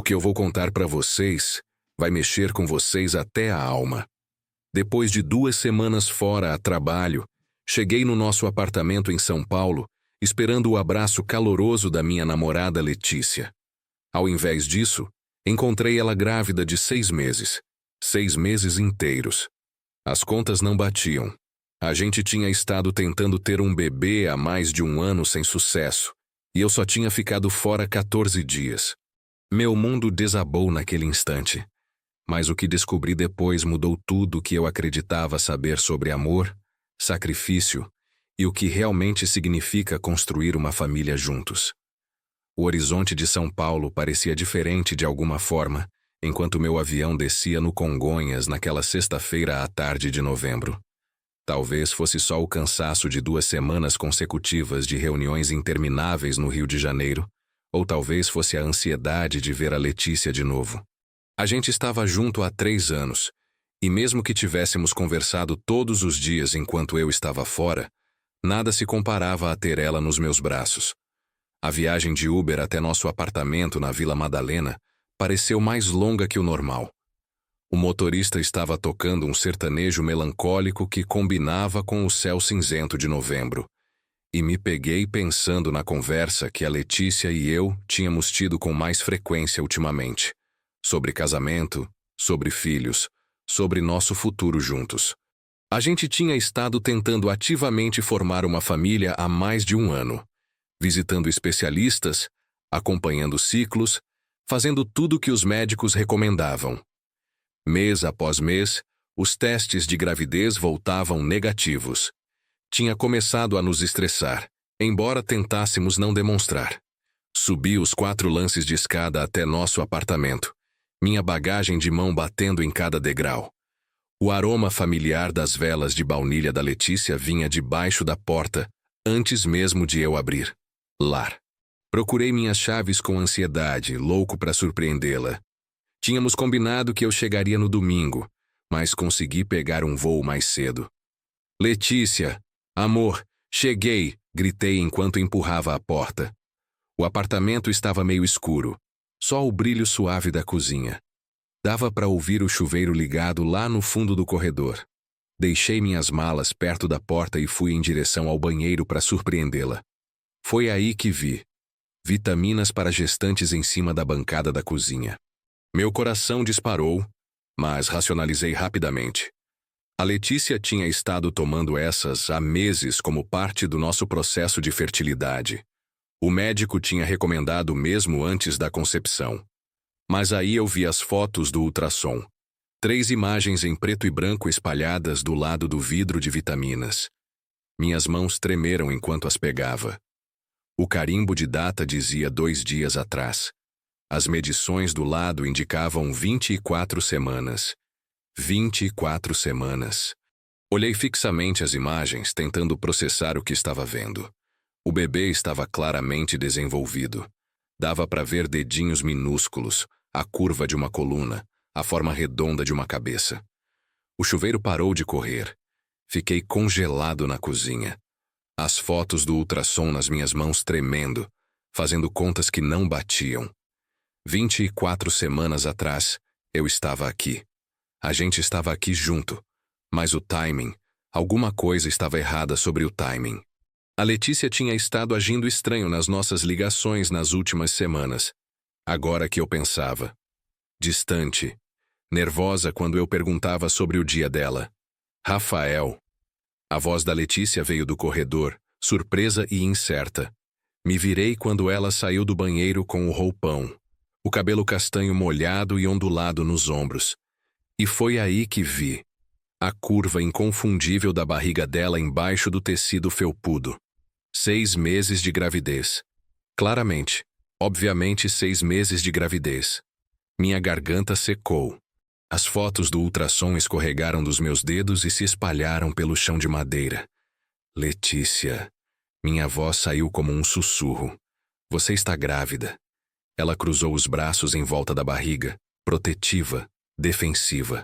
que eu vou contar para vocês vai mexer com vocês até a alma. Depois de 2 semanas fora a trabalho, cheguei no nosso apartamento em São Paulo, esperando o abraço caloroso da minha namorada Letícia. Ao invés disso, encontrei ela grávida de 6 meses. 6 meses inteiros. As contas não batiam. A gente tinha estado tentando ter um bebê há mais de 1 ano sem sucesso, e eu só tinha ficado fora 14 dias. Meu mundo desabou naquele instante. Mas o que descobri depois mudou tudo o que eu acreditava saber sobre amor, sacrifício e o que realmente significa construir uma família juntos. O horizonte de São Paulo parecia diferente de alguma forma, enquanto meu avião descia no Congonhas naquela sexta-feira à tarde de novembro. Talvez fosse só o cansaço de 2 semanas consecutivas de reuniões intermináveis no Rio de Janeiro, ou talvez fosse a ansiedade de ver a Letícia de novo. A gente estava junto há 3 anos, e mesmo que tivéssemos conversado todos os dias enquanto eu estava fora, nada se comparava a ter ela nos meus braços. A viagem de Uber até nosso apartamento na Vila Madalena pareceu mais longa que o normal. O motorista estava tocando um sertanejo melancólico que combinava com o céu cinzento de novembro, e me peguei pensando na conversa que a Letícia e eu tínhamos tido com mais frequência ultimamente. Sobre casamento, sobre filhos, sobre nosso futuro juntos. A gente tinha estado tentando ativamente formar uma família há mais de 1 ano, visitando especialistas, acompanhando ciclos, fazendo tudo o que os médicos recomendavam. Mês após mês, os testes de gravidez voltavam negativos. Tinha começado a nos estressar, embora tentássemos não demonstrar. Subi os 4 lances de escada até nosso apartamento, minha bagagem de mão batendo em cada degrau. O aroma familiar das velas de baunilha da Letícia vinha debaixo da porta, antes mesmo de eu abrir. Lar. Procurei minhas chaves com ansiedade, louco para surpreendê-la. Tínhamos combinado que eu chegaria no domingo, mas consegui pegar um voo mais cedo. Letícia, amor, cheguei, gritei enquanto empurrava a porta. O apartamento estava meio escuro. Só o brilho suave da cozinha. Dava para ouvir o chuveiro ligado lá no fundo do corredor. Deixei minhas malas perto da porta e fui em direção ao banheiro para surpreendê-la. Foi aí que vi vitaminas para gestantes em cima da bancada da cozinha. Meu coração disparou, mas racionalizei rapidamente. A Letícia tinha estado tomando essas há meses como parte do nosso processo de fertilidade. O médico tinha recomendado mesmo antes da concepção. Mas aí eu vi as fotos do ultrassom. 3 imagens em preto e branco espalhadas do lado do vidro de vitaminas. Minhas mãos tremeram enquanto as pegava. O carimbo de data dizia 2 dias atrás. As medições do lado indicavam 24 semanas. 24 semanas. Olhei fixamente as imagens, tentando processar o que estava vendo. O bebê estava claramente desenvolvido. Dava para ver dedinhos minúsculos, a curva de uma coluna, a forma redonda de uma cabeça. O chuveiro parou de correr. Fiquei congelado na cozinha. As fotos do ultrassom nas minhas mãos tremendo, fazendo contas que não batiam. 24 semanas atrás, eu estava aqui. A gente estava aqui junto. Mas o timing, alguma coisa estava errada sobre o timing. A Letícia tinha estado agindo estranho nas nossas ligações nas últimas semanas. Agora que eu pensava. Distante. Nervosa quando eu perguntava sobre o dia dela. Rafael. A voz da Letícia veio do corredor, surpresa e incerta. Me virei quando ela saiu do banheiro com o roupão. O cabelo castanho molhado e ondulado nos ombros. E foi aí que vi a curva inconfundível da barriga dela embaixo do tecido felpudo. 6 meses de gravidez. Claramente, obviamente 6 meses de gravidez. Minha garganta secou. As fotos do ultrassom escorregaram dos meus dedos e se espalharam pelo chão de madeira. Letícia. Minha voz saiu como um sussurro. Você está grávida. Ela cruzou os braços em volta da barriga, protetiva, defensiva.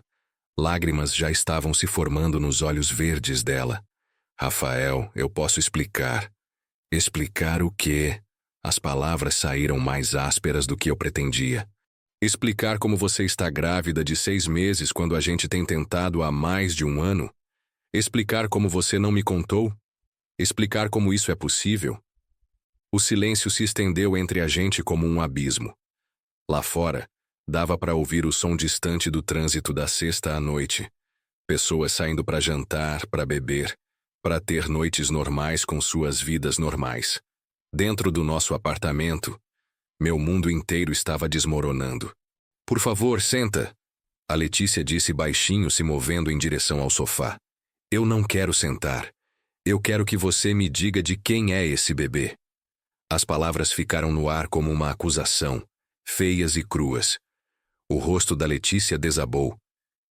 Lágrimas já estavam se formando nos olhos verdes dela. Rafael, eu posso explicar. Explicar o quê? As palavras saíram mais ásperas do que eu pretendia. Explicar como você está grávida de 6 meses quando a gente tem tentado há mais de um ano? Explicar como você não me contou? Explicar como isso é possível? O silêncio se estendeu entre a gente como um abismo. Lá fora, dava para ouvir o som distante do trânsito da sexta à noite. Pessoas saindo para jantar, para beber, para ter noites normais com suas vidas normais. Dentro do nosso apartamento, meu mundo inteiro estava desmoronando. Por favor, senta. A Letícia disse baixinho, se movendo em direção ao sofá. Eu não quero sentar. Eu quero que você me diga de quem é esse bebê. As palavras ficaram no ar como uma acusação, feias e cruas. O rosto da Letícia desabou.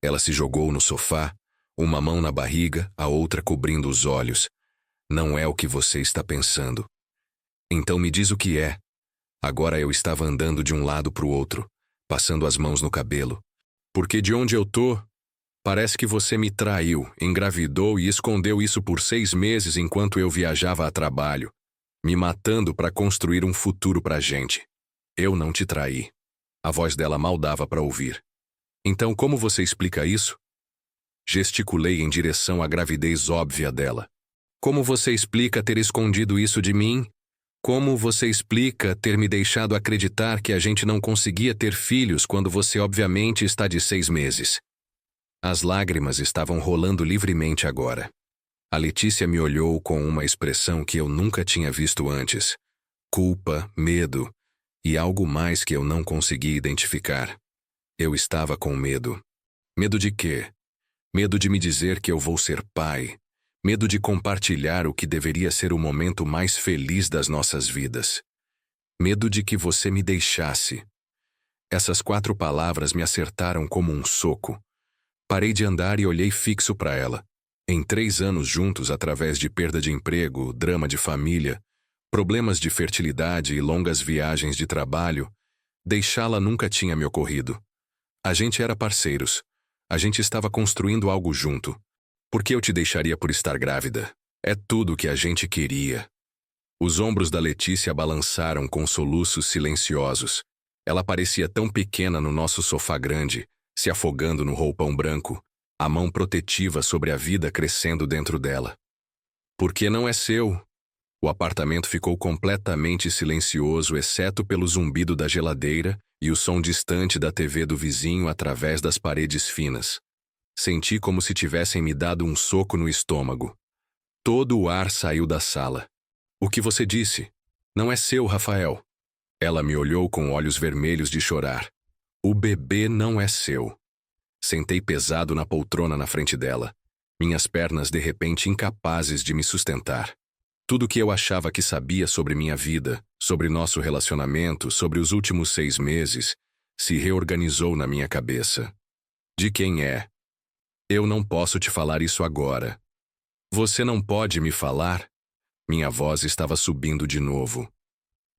Ela se jogou no sofá, uma mão na barriga, a outra cobrindo os olhos. Não é o que você está pensando. Então me diz o que é. Agora eu estava andando de um lado para o outro, passando as mãos no cabelo. Porque de onde eu tô, parece que você me traiu, engravidou e escondeu isso por 6 meses enquanto eu viajava a trabalho, me matando para construir um futuro pra gente. Eu não te traí. A voz dela mal dava para ouvir. Então como você explica isso? Gesticulei em direção à gravidez óbvia dela. Como você explica ter escondido isso de mim? Como você explica ter me deixado acreditar que a gente não conseguia ter filhos quando você obviamente está de 6 meses? As lágrimas estavam rolando livremente agora. A Letícia me olhou com uma expressão que eu nunca tinha visto antes. Culpa, medo e algo mais que eu não consegui identificar. Eu estava com medo. Medo de quê? Medo de me dizer que eu vou ser pai. Medo de compartilhar o que deveria ser o momento mais feliz das nossas vidas. Medo de que você me deixasse. Essas 4 palavras me acertaram como um soco. Parei de andar e olhei fixo para ela. Em 3 anos juntos, através de perda de emprego, drama de família, problemas de fertilidade e longas viagens de trabalho, deixá-la nunca tinha me ocorrido. A gente era parceiros. A gente estava construindo algo junto. Por que eu te deixaria por estar grávida? É tudo o que a gente queria. Os ombros da Letícia balançaram com soluços silenciosos. Ela parecia tão pequena no nosso sofá grande, se afogando no roupão branco, a mão protetiva sobre a vida crescendo dentro dela. Porque não é seu. O apartamento ficou completamente silencioso, exceto pelo zumbido da geladeira e o som distante da TV do vizinho através das paredes finas. Senti como se tivessem me dado um soco no estômago. Todo o ar saiu da sala. O que você disse? Não é seu, Rafael. Ela me olhou com olhos vermelhos de chorar. O bebê não é seu. Sentei pesado na poltrona na frente dela. Minhas pernas de repente incapazes de me sustentar. Tudo que eu achava que sabia sobre minha vida, sobre nosso relacionamento, sobre os últimos 6 meses, se reorganizou na minha cabeça. De quem é? Eu não posso te falar isso agora. Você não pode me falar? Minha voz estava subindo de novo.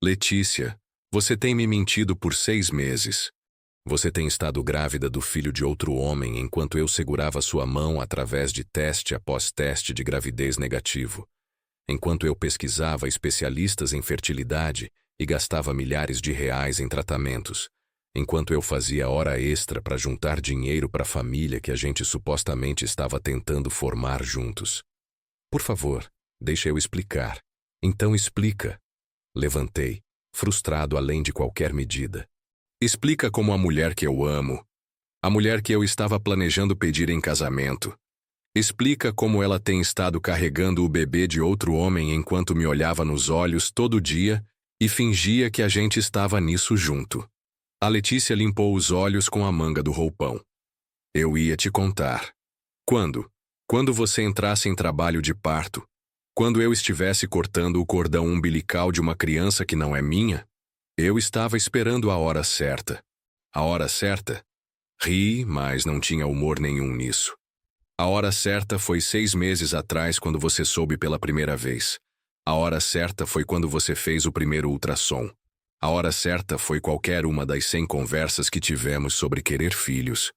Letícia, você tem me mentido por 6 meses. Você tem estado grávida do filho de outro homem enquanto eu segurava sua mão através de teste após teste de gravidez negativo. Enquanto eu pesquisava especialistas em fertilidade e gastava milhares de reais em tratamentos. Enquanto eu fazia hora extra para juntar dinheiro para a família que a gente supostamente estava tentando formar juntos. Por favor, deixa eu explicar. Então explica. Levantei, frustrado além de qualquer medida. Explica como a mulher que eu amo, a mulher que eu estava planejando pedir em casamento. Explica como ela tem estado carregando o bebê de outro homem enquanto me olhava nos olhos todo dia e fingia que a gente estava nisso junto. A Letícia limpou os olhos com a manga do roupão. Eu ia te contar. Quando? Quando você entrasse em trabalho de parto? Quando eu estivesse cortando o cordão umbilical de uma criança que não é minha? Eu estava esperando a hora certa. A hora certa? Ri, mas não tinha humor nenhum nisso. A hora certa foi 6 meses atrás quando você soube pela primeira vez. A hora certa foi quando você fez o primeiro ultrassom. A hora certa foi qualquer uma das 100 conversas que tivemos sobre querer filhos.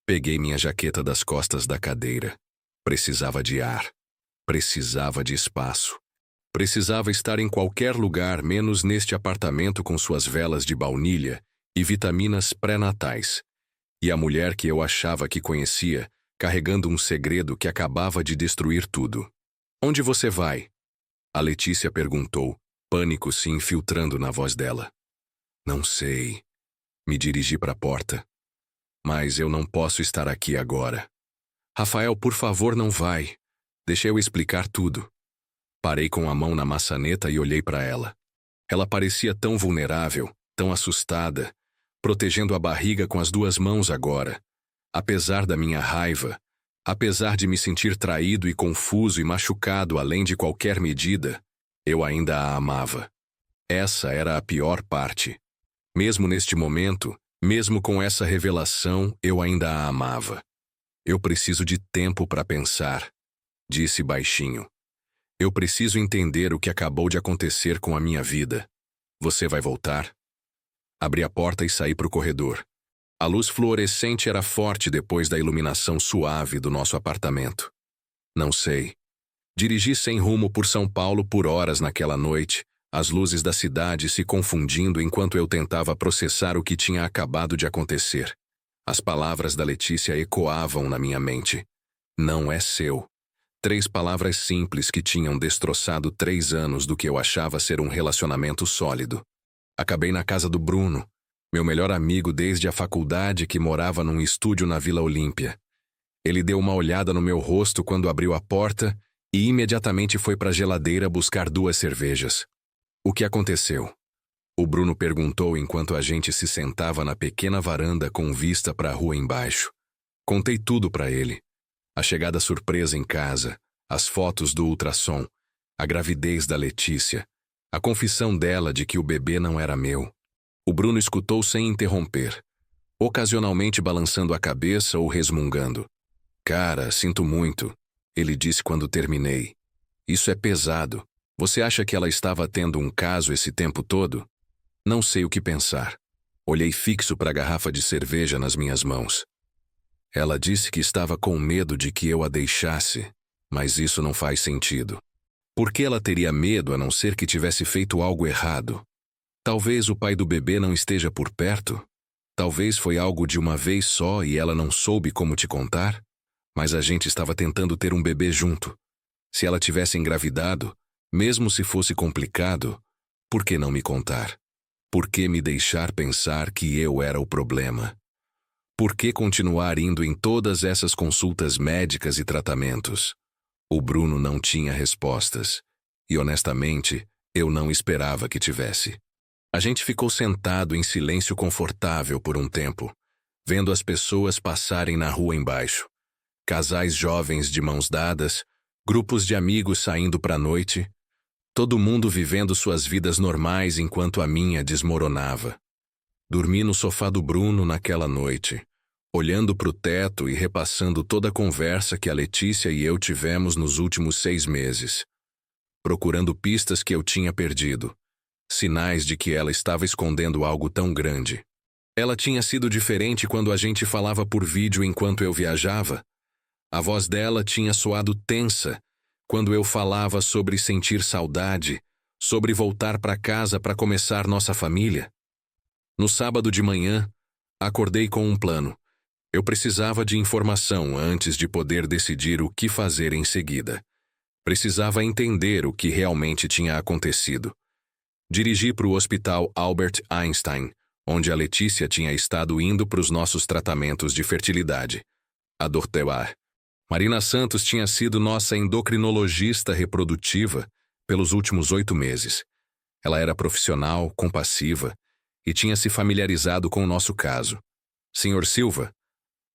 Peguei minha jaqueta das costas da cadeira. Precisava de ar. Precisava de espaço. Precisava estar em qualquer lugar menos neste apartamento com suas velas de baunilha e vitaminas pré-natais. E a mulher que eu achava que conhecia, carregando um segredo que acabava de destruir tudo. Onde você vai? A Letícia perguntou, pânico se infiltrando na voz dela. Não sei. Me dirigi para a porta. Mas eu não posso estar aqui agora. Rafael, por favor, não vai. Deixa eu explicar tudo. Parei com a mão na maçaneta e olhei para ela. Ela parecia tão vulnerável, tão assustada, protegendo a barriga com as duas mãos agora. Apesar da minha raiva, apesar de me sentir traído e confuso e machucado além de qualquer medida, eu ainda a amava. Essa era a pior parte. Mesmo neste momento, mesmo com essa revelação, eu ainda a amava. Eu preciso de tempo para pensar, disse baixinho. Eu preciso entender o que acabou de acontecer com a minha vida. Você vai voltar? Abri a porta e saí para o corredor. A luz fluorescente era forte depois da iluminação suave do nosso apartamento. Não sei. Dirigi sem rumo por São Paulo por horas naquela noite, as luzes da cidade se confundindo enquanto eu tentava processar o que tinha acabado de acontecer. As palavras da Letícia ecoavam na minha mente. Não é seu. 3 palavras simples que tinham destroçado 3 anos do que eu achava ser um relacionamento sólido. Acabei na casa do Bruno, meu melhor amigo desde a faculdade que morava num estúdio na Vila Olímpia. Ele deu uma olhada no meu rosto quando abriu a porta e imediatamente foi para a geladeira buscar 2 cervejas. O que aconteceu? O Bruno perguntou enquanto a gente se sentava na pequena varanda com vista para a rua embaixo. Contei tudo para ele. A chegada surpresa em casa, as fotos do ultrassom, a gravidez da Letícia, a confissão dela de que o bebê não era meu. O Bruno escutou sem interromper, ocasionalmente balançando a cabeça ou resmungando. Cara, sinto muito, ele disse quando terminei. Isso é pesado. Você acha que ela estava tendo um caso esse tempo todo? Não sei o que pensar. Olhei fixo para a garrafa de cerveja nas minhas mãos. Ela disse que estava com medo de que eu a deixasse, mas isso não faz sentido. Por que ela teria medo a não ser que tivesse feito algo errado? Talvez o pai do bebê não esteja por perto? Talvez foi algo de uma vez só e ela não soube como te contar? Mas a gente estava tentando ter um bebê junto. Se ela tivesse engravidado, mesmo se fosse complicado, por que não me contar? Por que me deixar pensar que eu era o problema? Por que continuar indo em todas essas consultas médicas e tratamentos? O Bruno não tinha respostas. E, honestamente, eu não esperava que tivesse. A gente ficou sentado em silêncio confortável por um tempo, vendo as pessoas passarem na rua embaixo. Casais jovens de mãos dadas, grupos de amigos saindo para a noite, todo mundo vivendo suas vidas normais enquanto a minha desmoronava. Dormi no sofá do Bruno naquela noite, olhando para o teto e repassando toda a conversa que a Letícia e eu tivemos nos últimos 6 meses, procurando pistas que eu tinha perdido, sinais de que ela estava escondendo algo tão grande. Ela tinha sido diferente quando a gente falava por vídeo enquanto eu viajava. A voz dela tinha soado tensa quando eu falava sobre sentir saudade, sobre voltar para casa para começar nossa família. No sábado de manhã, acordei com um plano. Eu precisava de informação antes de poder decidir o que fazer em seguida. Precisava entender o que realmente tinha acontecido. Dirigi para o Hospital Albert Einstein, onde a Letícia tinha estado indo para os nossos tratamentos de fertilidade. A Dr. Marina Santos tinha sido nossa endocrinologista reprodutiva pelos últimos 8 meses. Ela era profissional, compassiva e tinha se familiarizado com o nosso caso. Senhor Silva,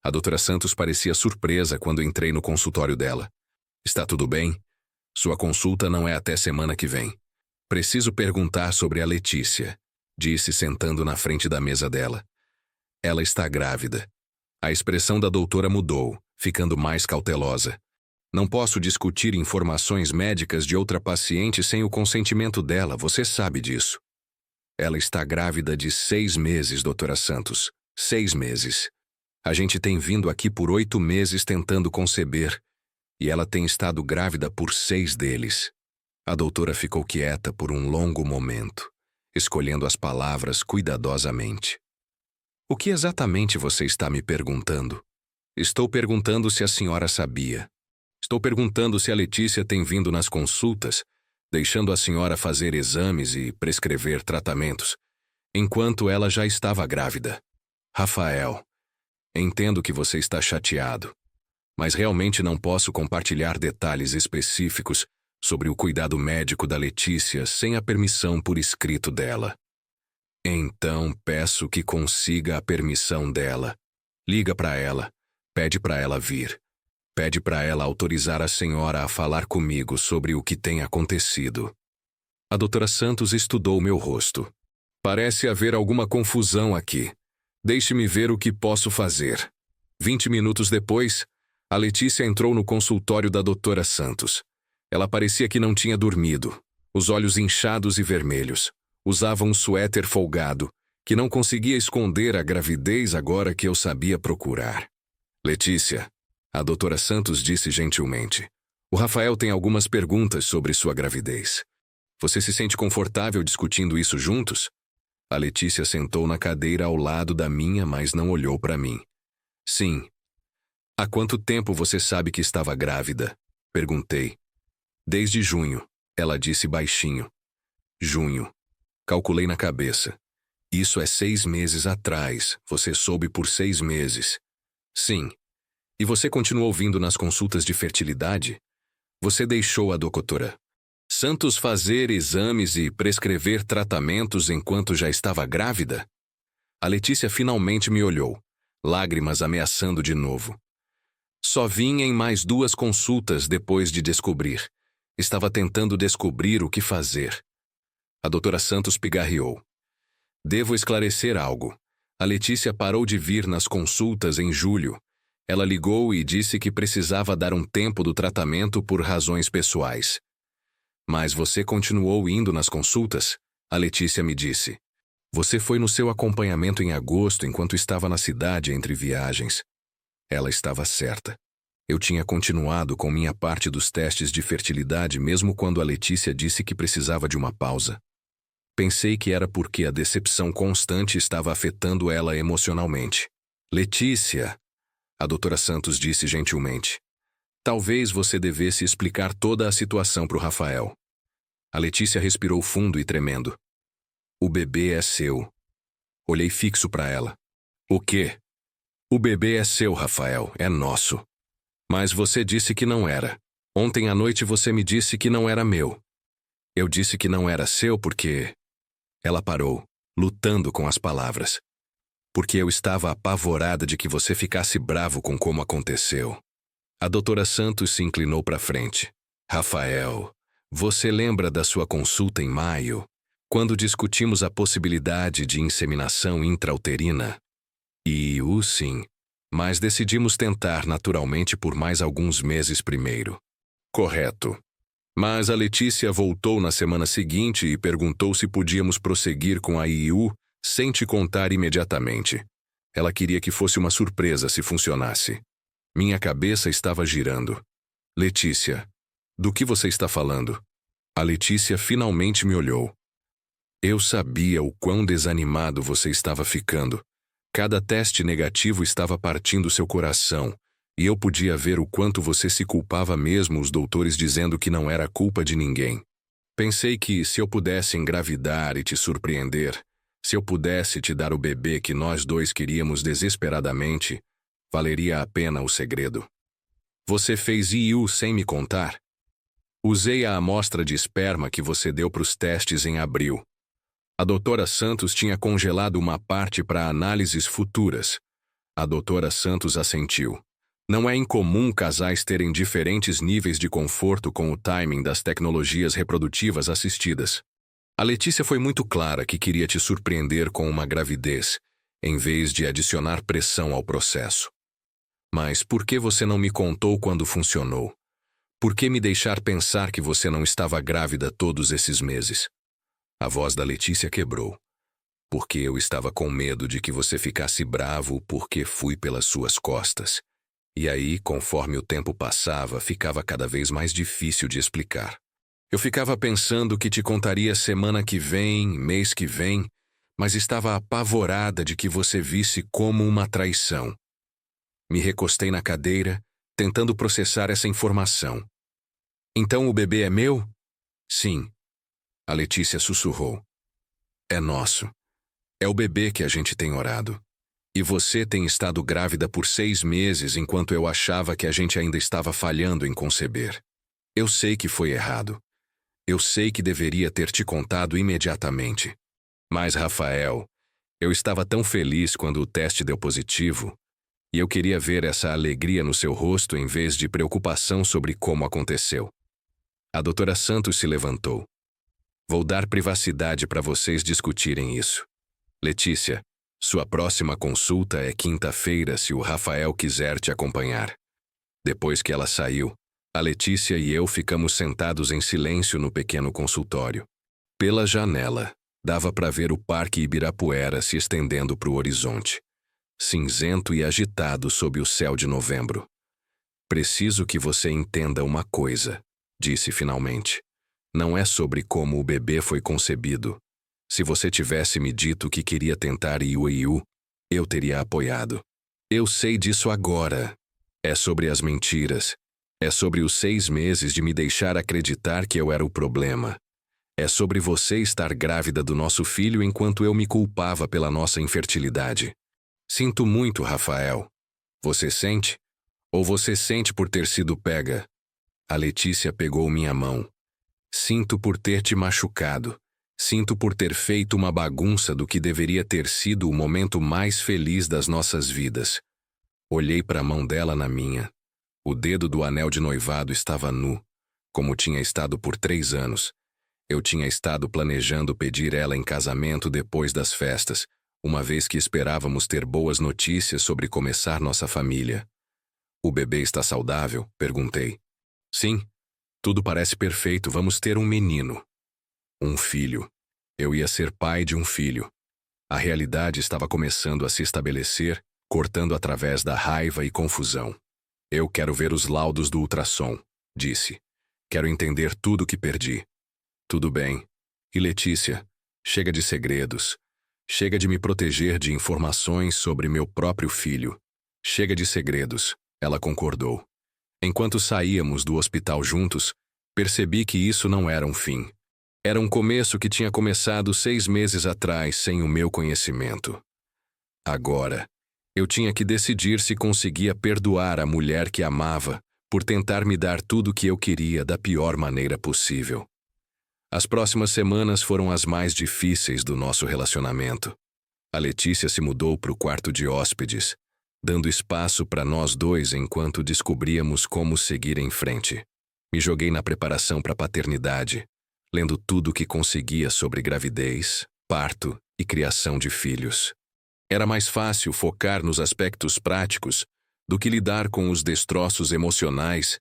a doutora Santos parecia surpresa quando entrei no consultório dela. Está tudo bem? Sua consulta não é até semana que vem. Preciso perguntar sobre a Letícia, disse sentando na frente da mesa dela. Ela está grávida. A expressão da doutora mudou, ficando mais cautelosa. Não posso discutir informações médicas de outra paciente sem o consentimento dela, você sabe disso. Ela está grávida de 6 meses, doutora Santos. 6 meses. A gente tem vindo aqui por 8 meses tentando conceber, e ela tem estado grávida por 6 deles. A doutora ficou quieta por um longo momento, escolhendo as palavras cuidadosamente. O que exatamente você está me perguntando? Estou perguntando se a senhora sabia. Estou perguntando se a Letícia tem vindo nas consultas, deixando a senhora fazer exames e prescrever tratamentos, enquanto ela já estava grávida. Rafael, entendo que você está chateado, mas realmente não posso compartilhar detalhes específicos sobre o cuidado médico da Letícia sem a permissão por escrito dela. Então, peço que consiga a permissão dela. Liga para ela, pede para ela vir. Pede para ela autorizar a senhora a falar comigo sobre o que tem acontecido. A doutora Santos estudou meu rosto. Parece haver alguma confusão aqui. Deixe-me ver o que posso fazer. 20 minutos depois, a Letícia entrou no consultório da doutora Santos. Ela parecia que não tinha dormido. Os olhos inchados e vermelhos. Usava um suéter folgado, que não conseguia esconder a gravidez agora que eu sabia procurar. Letícia, a doutora Santos disse gentilmente, o Rafael tem algumas perguntas sobre sua gravidez. Você se sente confortável discutindo isso juntos? A Letícia sentou na cadeira ao lado da minha, mas não olhou para mim. Sim. Há quanto tempo você sabe que estava grávida? Perguntei. Desde junho, ela disse baixinho. Junho. Calculei na cabeça. Isso é 6 meses atrás. Você soube por 6 meses. Sim. E você continuou vindo nas consultas de fertilidade? Você deixou a doutora Santos fazer exames e prescrever tratamentos enquanto já estava grávida? A Letícia finalmente me olhou, lágrimas ameaçando de novo. Só vim em mais 2 consultas depois de descobrir. Estava tentando descobrir o que fazer. A doutora Santos pigarreou. Devo esclarecer algo. A Letícia parou de vir nas consultas em julho. Ela ligou e disse que precisava dar um tempo do tratamento por razões pessoais. Mas você continuou indo nas consultas? A Letícia me disse. Você foi no seu acompanhamento em agosto enquanto estava na cidade entre viagens. Ela estava certa. Eu tinha continuado com minha parte dos testes de fertilidade mesmo quando a Letícia disse que precisava de uma pausa. Pensei que era porque a decepção constante estava afetando ela emocionalmente. Letícia, a doutora Santos disse gentilmente. Talvez você devesse explicar toda a situação para o Rafael. A Letícia respirou fundo e tremendo. O bebê é seu. Olhei fixo para ela. O quê? O bebê é seu, Rafael, é nosso. Mas você disse que não era. Ontem à noite você me disse que não era meu. Eu disse que não era seu porque... Ela parou, lutando com as palavras. Porque eu estava apavorada de que você ficasse bravo com como aconteceu. A doutora Santos se inclinou para frente. Rafael, você lembra da sua consulta em maio, quando discutimos a possibilidade de inseminação intrauterina? Sim, mas decidimos tentar naturalmente por mais alguns meses primeiro. Correto. Mas a Letícia voltou na semana seguinte e perguntou se podíamos prosseguir com a IU sem te contar imediatamente. Ela queria que fosse uma surpresa se funcionasse. Minha cabeça estava girando. Letícia, do que você está falando? A Letícia finalmente me olhou. Eu sabia o quão desanimado você estava ficando. Cada teste negativo estava partindo seu coração, e eu podia ver o quanto você se culpava mesmo, os doutores dizendo que não era culpa de ninguém. Pensei que se eu pudesse engravidar e te surpreender, se eu pudesse te dar o bebê que nós dois queríamos desesperadamente, valeria a pena o segredo. Você fez IU sem me contar? Usei a amostra de esperma que você deu para os testes em abril. A doutora Santos tinha congelado uma parte para análises futuras. A doutora Santos assentiu. Não é incomum casais terem diferentes níveis de conforto com o timing das tecnologias reprodutivas assistidas. A Letícia foi muito clara que queria te surpreender com uma gravidez, em vez de adicionar pressão ao processo. Mas por que você não me contou quando funcionou? Por que me deixar pensar que você não estava grávida todos esses meses? A voz da Letícia quebrou. Porque eu estava com medo de que você ficasse bravo porque fui pelas suas costas. E aí, conforme o tempo passava, ficava cada vez mais difícil de explicar. Eu ficava pensando que te contaria semana que vem, mês que vem, mas estava apavorada de que você visse como uma traição. Me recostei na cadeira, tentando processar essa informação. Então o bebê é meu? Sim. A Letícia sussurrou. É nosso. É o bebê que a gente tem orado. E você tem estado grávida por 6 meses enquanto eu achava que a gente ainda estava falhando em conceber. Eu sei que foi errado. Eu sei que deveria ter te contado imediatamente. Mas, Rafael, eu estava tão feliz quando o teste deu positivo, e eu queria ver essa alegria no seu rosto em vez de preocupação sobre como aconteceu. A doutora Santos se levantou. Vou dar privacidade para vocês discutirem isso. Letícia, sua próxima consulta é quinta-feira se o Rafael quiser te acompanhar. Depois que ela saiu, a Letícia e eu ficamos sentados em silêncio no pequeno consultório. Pela janela, dava para ver o Parque Ibirapuera se estendendo para o horizonte, cinzento e agitado sob o céu de novembro. Preciso que você entenda uma coisa, disse finalmente. Não é sobre como o bebê foi concebido. Se você tivesse me dito que queria tentar IUIU, eu teria apoiado. Eu sei disso agora. É sobre as mentiras. É sobre os 6 meses de me deixar acreditar que eu era o problema. É sobre você estar grávida do nosso filho enquanto eu me culpava pela nossa infertilidade. Sinto muito, Rafael. Você sente? Ou você sente por ter sido pega? A Letícia pegou minha mão. Sinto por ter te machucado. Sinto por ter feito uma bagunça do que deveria ter sido o momento mais feliz das nossas vidas. Olhei para a mão dela na minha. O dedo do anel de noivado estava nu, como tinha estado por 3 anos. Eu tinha estado planejando pedir ela em casamento depois das festas, uma vez que esperávamos ter boas notícias sobre começar nossa família. O bebê está saudável? Perguntei. Sim. Tudo parece perfeito, vamos ter um menino. Um filho. Eu ia ser pai de um filho. A realidade estava começando a se estabelecer, cortando através da raiva e confusão. Eu quero ver os laudos do ultrassom, disse. Quero entender tudo o que perdi. Tudo bem. E Letícia, chega de segredos. Chega de me proteger de informações sobre meu próprio filho. Chega de segredos, ela concordou. Enquanto saíamos do hospital juntos, percebi que isso não era um fim. Era um começo que tinha começado 6 meses atrás sem o meu conhecimento. Agora, eu tinha que decidir se conseguia perdoar a mulher que amava por tentar me dar tudo o que eu queria da pior maneira possível. As próximas semanas foram as mais difíceis do nosso relacionamento. A Letícia se mudou para o quarto de hóspedes, dando espaço para nós dois enquanto descobríamos como seguir em frente. Me joguei na preparação para a paternidade, lendo tudo o que conseguia sobre gravidez, parto e criação de filhos. Era mais fácil focar nos aspectos práticos do que lidar com os destroços emocionais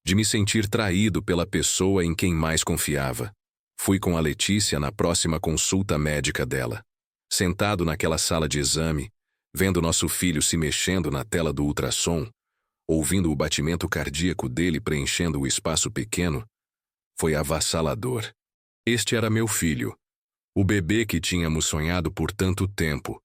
de me sentir traído pela pessoa em quem mais confiava. Fui com a Letícia na próxima consulta médica dela. Sentado naquela sala de exame, vendo nosso filho se mexendo na tela do ultrassom, ouvindo o batimento cardíaco dele preenchendo o espaço pequeno, foi avassalador. Este era meu filho, o bebê que tínhamos sonhado por tanto tempo,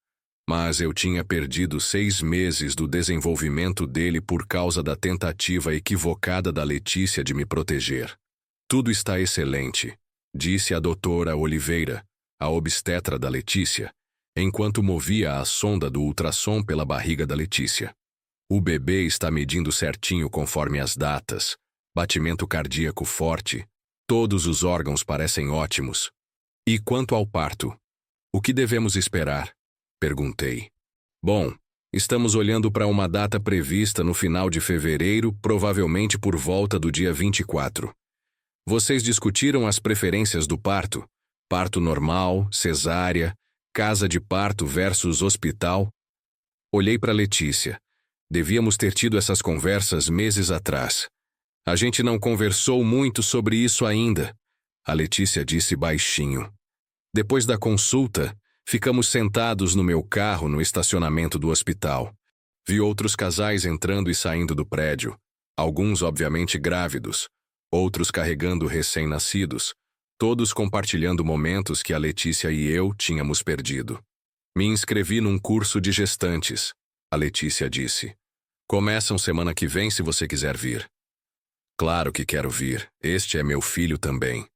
mas eu tinha perdido 6 meses do desenvolvimento dele por causa da tentativa equivocada da Letícia de me proteger. Tudo está excelente, disse a doutora Oliveira, a obstetra da Letícia, enquanto movia a sonda do ultrassom pela barriga da Letícia. O bebê está medindo certinho conforme as datas, batimento cardíaco forte, todos os órgãos parecem ótimos. E quanto ao parto? O que devemos esperar? Perguntei. Bom, estamos olhando para uma data prevista no final de fevereiro, provavelmente por volta do dia 24. Vocês discutiram as preferências do parto? Parto normal, cesárea, casa de parto versus hospital? Olhei para Letícia. Devíamos ter tido essas conversas meses atrás. A gente não conversou muito sobre isso ainda, a Letícia disse baixinho. Depois da consulta, ficamos sentados no meu carro no estacionamento do hospital. Vi outros casais entrando e saindo do prédio, alguns obviamente grávidos, outros carregando recém-nascidos, todos compartilhando momentos que a Letícia e eu tínhamos perdido. Me inscrevi num curso de gestantes, a Letícia disse. Começam semana que vem se você quiser vir. Claro que quero vir, este é meu filho também.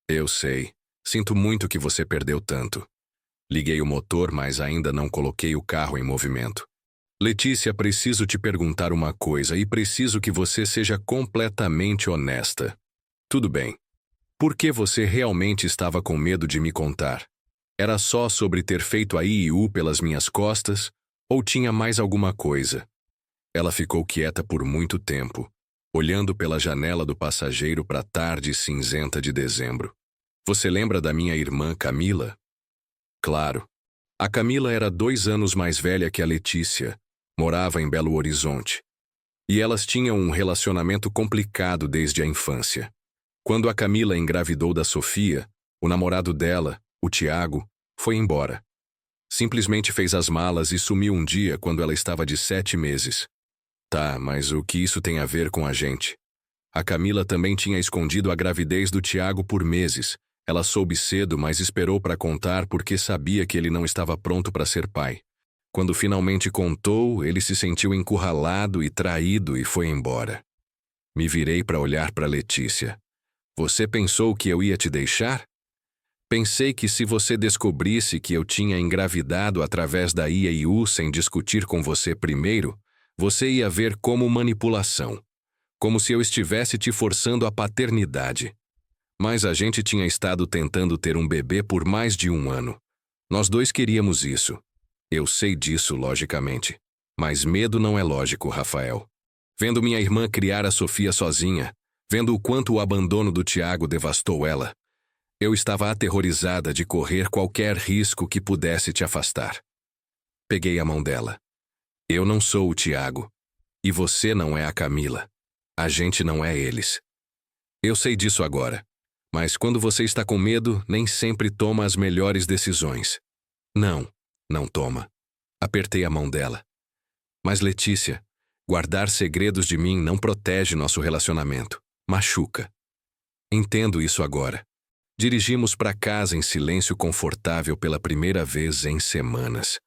Eu sei, sinto muito que você perdeu tanto. Liguei o motor, mas ainda não coloquei o carro em movimento. Letícia, preciso te perguntar uma coisa e preciso que você seja completamente honesta. Tudo bem. Por que você realmente estava com medo de me contar? Era só sobre ter feito a IIU pelas minhas costas ou tinha mais alguma coisa? Ela ficou quieta por muito tempo, olhando pela janela do passageiro para a tarde cinzenta de dezembro. Você lembra da minha irmã Camila? Claro. A Camila era 2 anos mais velha que a Letícia, morava em Belo Horizonte. E elas tinham um relacionamento complicado desde a infância. Quando a Camila engravidou da Sofia, o namorado dela, o Tiago, foi embora. Simplesmente fez as malas e sumiu um dia quando ela estava de 7 meses. Tá, mas o que isso tem a ver com a gente? A Camila também tinha escondido a gravidez do Tiago por meses. Ela soube cedo, mas esperou para contar porque sabia que ele não estava pronto para ser pai. Quando finalmente contou, ele se sentiu encurralado e traído e foi embora. Me virei para olhar para Letícia. Você pensou que eu ia te deixar? Pensei que se você descobrisse que eu tinha engravidado através da IIU sem discutir com você primeiro, você ia ver como manipulação. Como se eu estivesse te forçando à paternidade. Mas a gente tinha estado tentando ter um bebê por mais de 1 ano. Nós 2 queríamos isso. Eu sei disso, logicamente. Mas medo não é lógico, Rafael. Vendo minha irmã criar a Sofia sozinha, vendo o quanto o abandono do Tiago devastou ela, eu estava aterrorizada de correr qualquer risco que pudesse te afastar. Peguei a mão dela. Eu não sou o Tiago. E você não é a Camila. A gente não é eles. Eu sei disso agora. Mas quando você está com medo, nem sempre toma as melhores decisões. Não toma. Apertei a mão dela. Mas Letícia, guardar segredos de mim não protege nosso relacionamento. Machuca. Entendo isso agora. Dirigimos para casa em silêncio confortável pela primeira vez em semanas.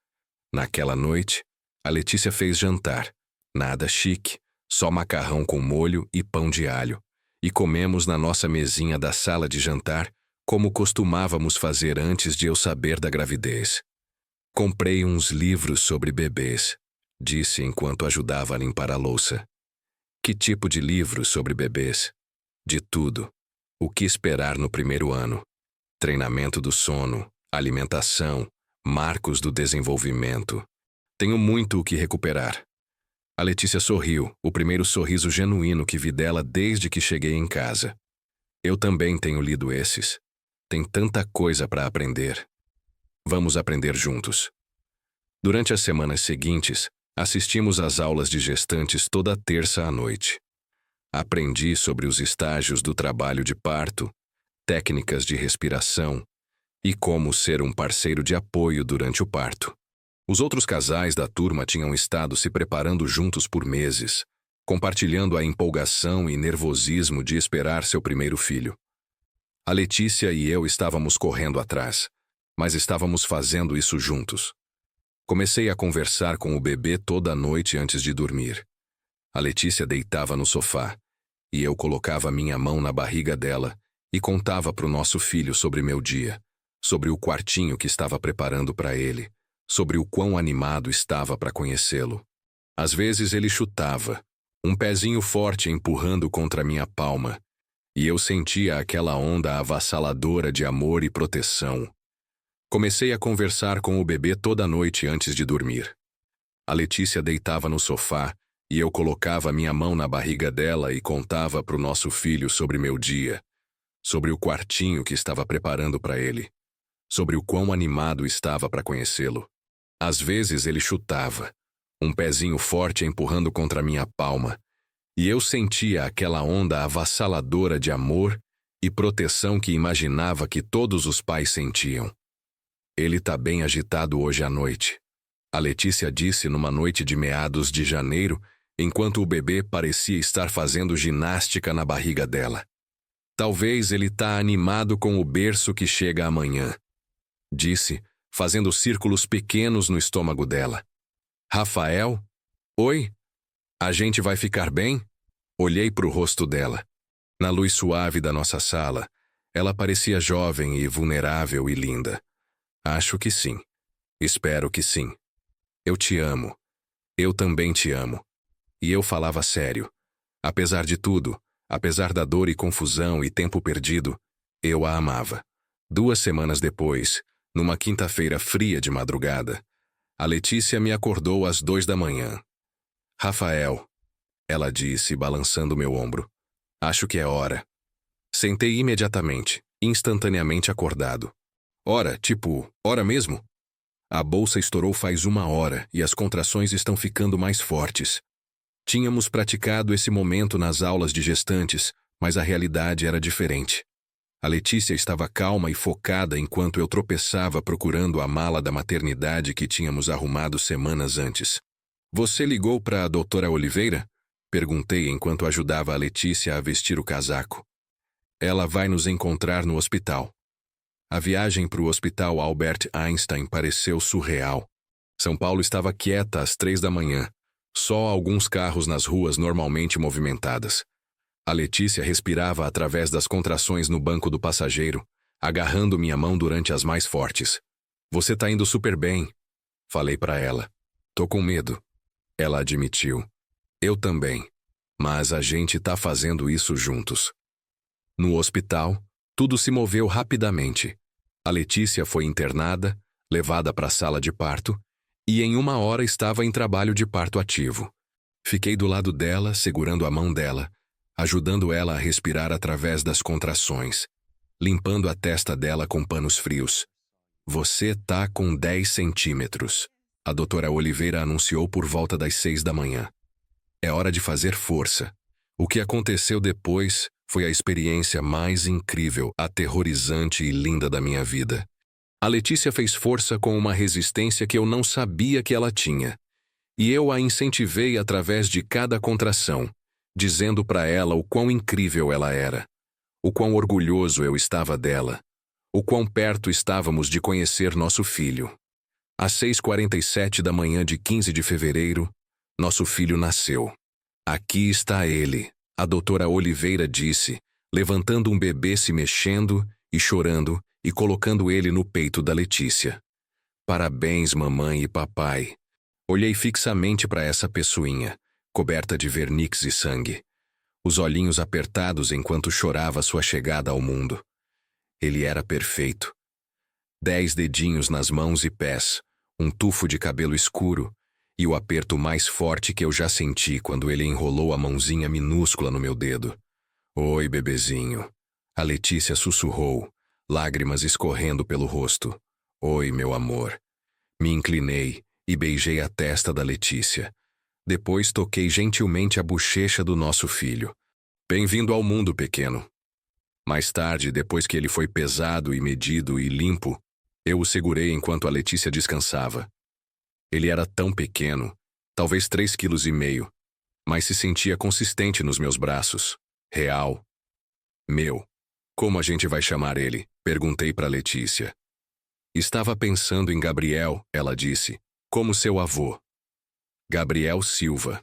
Naquela noite, a Letícia fez jantar. Nada chique, só macarrão com molho e pão de alho. E comemos na nossa mesinha da sala de jantar, como costumávamos fazer antes de eu saber da gravidez. Comprei uns livros sobre bebês, disse enquanto ajudava a limpar a louça. Que tipo de livros sobre bebês? De tudo. O que esperar no primeiro ano? Treinamento do sono, alimentação, marcos do desenvolvimento. Tenho muito o que recuperar. A Letícia sorriu, o primeiro sorriso genuíno que vi dela desde que cheguei em casa. Eu também tenho lido esses. Tem tanta coisa para aprender. Vamos aprender juntos. Durante as semanas seguintes, assistimos às aulas de gestantes toda terça à noite. Aprendi sobre os estágios do trabalho de parto, técnicas de respiração e como ser um parceiro de apoio durante o parto. Os outros casais da turma tinham estado se preparando juntos por meses, compartilhando a empolgação e nervosismo de esperar seu primeiro filho. A Letícia e eu estávamos correndo atrás, mas estávamos fazendo isso juntos. Comecei a conversar com o bebê toda noite antes de dormir. A Letícia deitava no sofá, e eu colocava minha mão na barriga dela e contava para o nosso filho sobre meu dia, sobre o quartinho que estava preparando para ele, sobre o quão animado estava para conhecê-lo. Às vezes ele chutava, um pezinho forte empurrando contra minha palma, e eu sentia aquela onda avassaladora de amor e proteção. Comecei a conversar com o bebê toda noite antes de dormir. A Letícia deitava no sofá e eu colocava minha mão na barriga dela e contava para o nosso filho sobre meu dia, sobre o quartinho que estava preparando para ele, sobre o quão animado estava para conhecê-lo. Às vezes ele chutava, um pezinho forte empurrando contra minha palma, e eu sentia aquela onda avassaladora de amor e proteção que imaginava que todos os pais sentiam. Ele tá bem agitado hoje à noite, a Letícia disse numa noite de meados de janeiro, enquanto o bebê parecia estar fazendo ginástica na barriga dela. Talvez ele tá animado com o berço que chega amanhã, disse, fazendo círculos pequenos no estômago dela. Rafael? Oi? A gente vai ficar bem? Olhei para o rosto dela. Na luz suave da nossa sala, ela parecia jovem e vulnerável e linda. Acho que sim. Espero que sim. Eu te amo. Eu também te amo. E eu falava sério. Apesar de tudo, apesar da dor e confusão e tempo perdido, eu a amava. 2 semanas depois, numa quinta-feira fria de madrugada, a Letícia me acordou às 2 da manhã. Rafael, ela disse, balançando meu ombro. Acho que é hora. Sentei imediatamente, instantaneamente acordado. Hora, tipo, hora mesmo? A bolsa estourou faz 1 hora e as contrações estão ficando mais fortes. Tínhamos praticado esse momento nas aulas de gestantes, mas a realidade era diferente. A Letícia estava calma e focada enquanto eu tropeçava procurando a mala da maternidade que tínhamos arrumado semanas antes. Você ligou para a doutora Oliveira? Perguntei enquanto ajudava a Letícia a vestir o casaco. Ela vai nos encontrar no hospital. A viagem para o Hospital Albert Einstein pareceu surreal. São Paulo estava quieta às 3 da manhã. Só alguns carros nas ruas normalmente movimentadas. A Letícia respirava através das contrações no banco do passageiro, agarrando minha mão durante as mais fortes. Você tá indo super bem, falei para ela. Tô com medo. Ela admitiu. Eu também. Mas a gente tá fazendo isso juntos. No hospital, tudo se moveu rapidamente. A Letícia foi internada, levada para a sala de parto, e em 1 hora estava em trabalho de parto ativo. Fiquei do lado dela, segurando a mão dela, ajudando ela a respirar através das contrações, limpando a testa dela com panos frios. Você tá com 10 centímetros, a doutora Oliveira anunciou por volta das 6 da manhã. É hora de fazer força. O que aconteceu depois foi a experiência mais incrível, aterrorizante e linda da minha vida. A Letícia fez força com uma resistência que eu não sabia que ela tinha. E eu a incentivei através de cada contração, dizendo para ela o quão incrível ela era, o quão orgulhoso eu estava dela, o quão perto estávamos de conhecer nosso filho. Às 6h47 da manhã de 15 de fevereiro, nosso filho nasceu. Aqui está ele, a doutora Oliveira disse, levantando um bebê se mexendo e chorando e colocando ele no peito da Letícia. Parabéns, mamãe e papai. Olhei fixamente para essa pessoinha, coberta de vernix e sangue, os olhinhos apertados enquanto chorava sua chegada ao mundo. Ele era perfeito. 10 dedinhos nas mãos e pés, um tufo de cabelo escuro e o aperto mais forte que eu já senti quando ele enrolou a mãozinha minúscula no meu dedo. Oi, bebezinho. A Letícia sussurrou, lágrimas escorrendo pelo rosto. Oi, meu amor. Me inclinei e beijei a testa da Letícia. Depois toquei gentilmente a bochecha do nosso filho. Bem-vindo ao mundo, pequeno. Mais tarde, depois que ele foi pesado e medido e limpo, eu o segurei enquanto a Letícia descansava. Ele era tão pequeno, talvez 3,5 kg, mas se sentia consistente nos meus braços. Real. Meu. Como a gente vai chamar ele? Perguntei para Letícia. Estava pensando em Gabriel, ela disse, como seu avô. Gabriel Silva.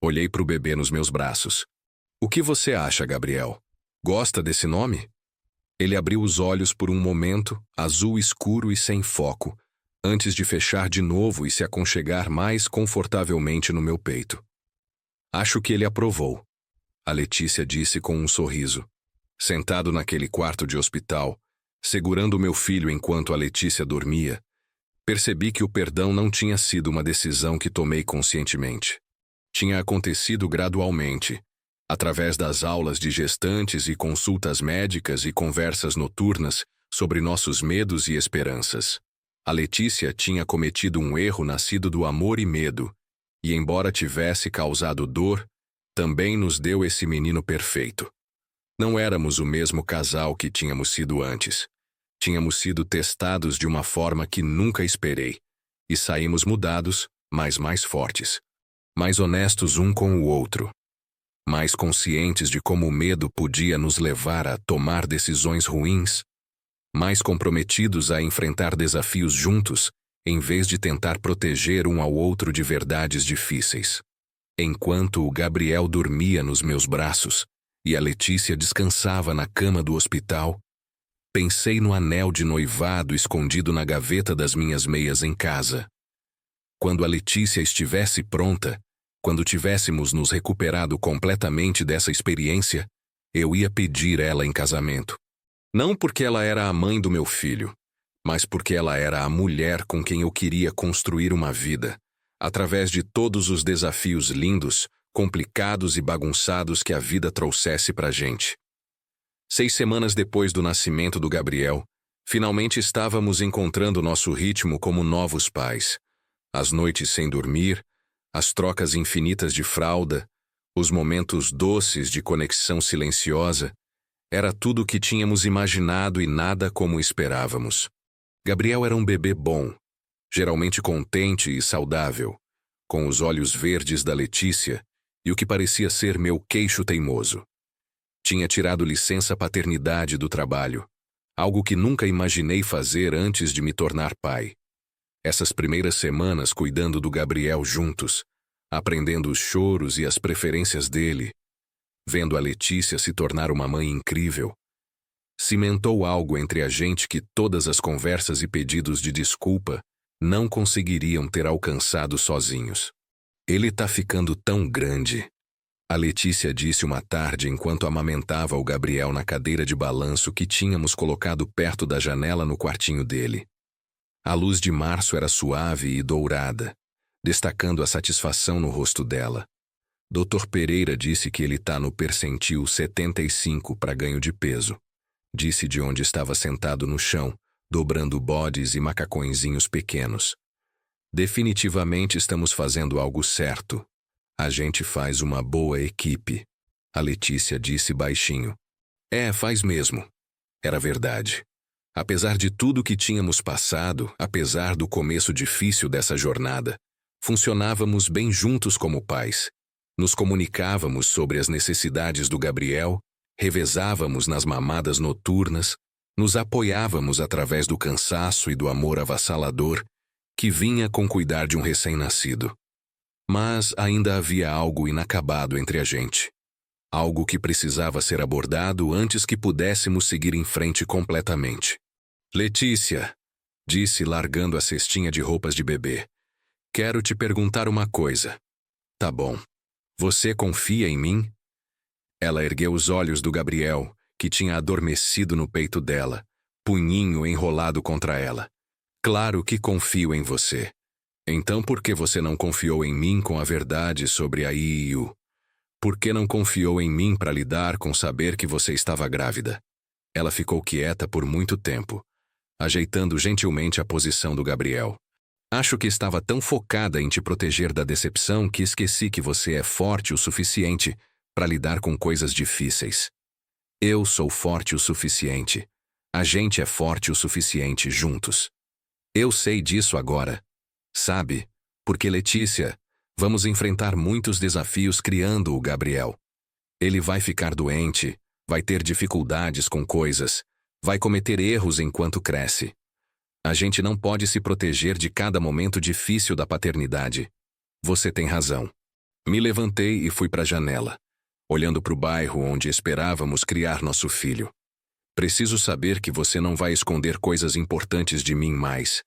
Olhei para o bebê nos meus braços. O que você acha, Gabriel? Gosta desse nome? Ele abriu os olhos por um momento, azul escuro e sem foco, antes de fechar de novo e se aconchegar mais confortavelmente no meu peito. Acho que ele aprovou, a Letícia disse com um sorriso. Sentado naquele quarto de hospital, segurando meu filho enquanto a Letícia dormia, percebi que o perdão não tinha sido uma decisão que tomei conscientemente. Tinha acontecido gradualmente, através das aulas de gestantes e consultas médicas e conversas noturnas sobre nossos medos e esperanças. A Letícia tinha cometido um erro nascido do amor e medo, e embora tivesse causado dor, também nos deu esse menino perfeito. Não éramos o mesmo casal que tínhamos sido antes. Tínhamos sido testados de uma forma que nunca esperei, e saímos mudados, mas mais fortes. Mais honestos um com o outro. mais conscientes de como o medo podia nos levar a tomar decisões ruins, mais comprometidos a enfrentar desafios juntos, em vez de tentar proteger um ao outro de verdades difíceis. Enquanto o Gabriel dormia nos meus braços e a Letícia descansava na cama do hospital, pensei no anel de noivado escondido na gaveta das minhas meias em casa. Quando a Letícia estivesse pronta, quando tivéssemos nos recuperado completamente dessa experiência, eu ia pedir ela em casamento. Não porque ela era a mãe do meu filho, mas porque ela era a mulher com quem eu queria construir uma vida, através de todos os desafios lindos, complicados e bagunçados que a vida trouxesse pra gente. 6 semanas depois do nascimento do Gabriel, finalmente estávamos encontrando nosso ritmo como novos pais. As noites sem dormir, as trocas infinitas de fralda, os momentos doces de conexão silenciosa, era tudo o que tínhamos imaginado e nada como esperávamos. Gabriel era um bebê bom, geralmente contente e saudável, com os olhos verdes da Letícia e o que parecia ser meu queixo teimoso. Tinha tirado licença paternidade do trabalho, algo que nunca imaginei fazer antes de me tornar pai. Essas primeiras semanas cuidando do Gabriel juntos, aprendendo os choros e as preferências dele, vendo a Letícia se tornar uma mãe incrível, cimentou algo entre a gente que todas as conversas e pedidos de desculpa não conseguiriam ter alcançado sozinhos. Ele tá ficando tão grande, a Letícia disse uma tarde enquanto amamentava o Gabriel na cadeira de balanço que tínhamos colocado perto da janela no quartinho dele. A luz de março era suave e dourada, destacando a satisfação no rosto dela. Dr. Pereira disse que ele tá no percentil 75 para ganho de peso. Disse de onde estava sentado no chão, dobrando bodes e macacõezinhos pequenos. Definitivamente estamos fazendo algo certo. A gente faz uma boa equipe, a Letícia disse baixinho. Faz mesmo. Era verdade. Apesar de tudo que tínhamos passado, apesar do começo difícil dessa jornada, funcionávamos bem juntos como pais. Nos comunicávamos sobre as necessidades do Gabriel, revezávamos nas mamadas noturnas, nos apoiávamos através do cansaço e do amor avassalador que vinha com cuidar de um recém-nascido. Mas ainda havia algo inacabado entre a gente. Algo que precisava ser abordado antes que pudéssemos seguir em frente completamente. Letícia, disse largando a cestinha de roupas de bebê, quero te perguntar uma coisa. Tá bom. Você confia em mim? Ela ergueu os olhos do Gabriel, que tinha adormecido no peito dela, punhinho enrolado contra ela. Claro que confio em você. Então por que você não confiou em mim com a verdade sobre a IIU? Por que não confiou em mim para lidar com saber que você estava grávida? Ela ficou quieta por muito tempo, ajeitando gentilmente a posição do Gabriel. Acho que estava tão focada em te proteger da decepção que esqueci que você é forte o suficiente para lidar com coisas difíceis. Eu sou forte o suficiente. A gente é forte o suficiente juntos. Eu sei disso agora. Sabe, porque Letícia, vamos enfrentar muitos desafios criando o Gabriel. Ele vai ficar doente, vai ter dificuldades com coisas, vai cometer erros enquanto cresce. A gente não pode se proteger de cada momento difícil da paternidade. Você tem razão. Me levantei e fui para a janela, olhando para o bairro onde esperávamos criar nosso filho. Preciso saber que você não vai esconder coisas importantes de mim mais,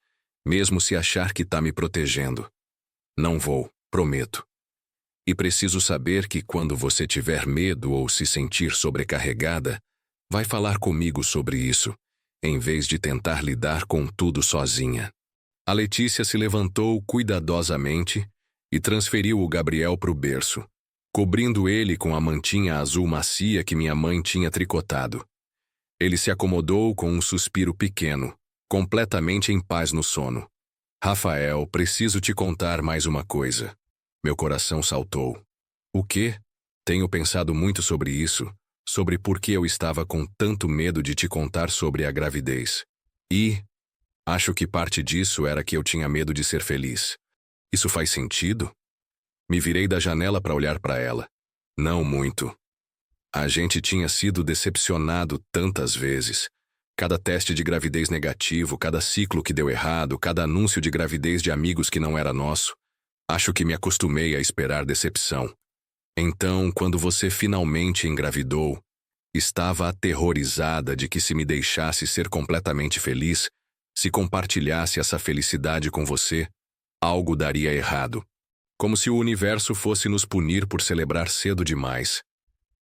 mesmo se achar que tá me protegendo. Não vou, prometo. E preciso saber que quando você tiver medo ou se sentir sobrecarregada, vai falar comigo sobre isso, em vez de tentar lidar com tudo sozinha. A Letícia se levantou cuidadosamente e transferiu o Gabriel para o berço, cobrindo ele com a mantinha azul macia que minha mãe tinha tricotado. Ele se acomodou com um suspiro pequeno, completamente em paz no sono. Rafael, preciso te contar mais uma coisa. Meu coração saltou. O quê? Tenho pensado muito sobre isso, sobre por que eu estava com tanto medo de te contar sobre a gravidez. E acho que parte disso era que eu tinha medo de ser feliz. Isso faz sentido? Me virei da janela para olhar para ela. Não muito. A gente tinha sido decepcionado tantas vezes. Cada teste de gravidez negativo, cada ciclo que deu errado, cada anúncio de gravidez de amigos que não era nosso. Acho que me acostumei a esperar decepção. Então, quando você finalmente engravidou, estava aterrorizada de que se me deixasse ser completamente feliz, se compartilhasse essa felicidade com você, algo daria errado. Como se o universo fosse nos punir por celebrar cedo demais.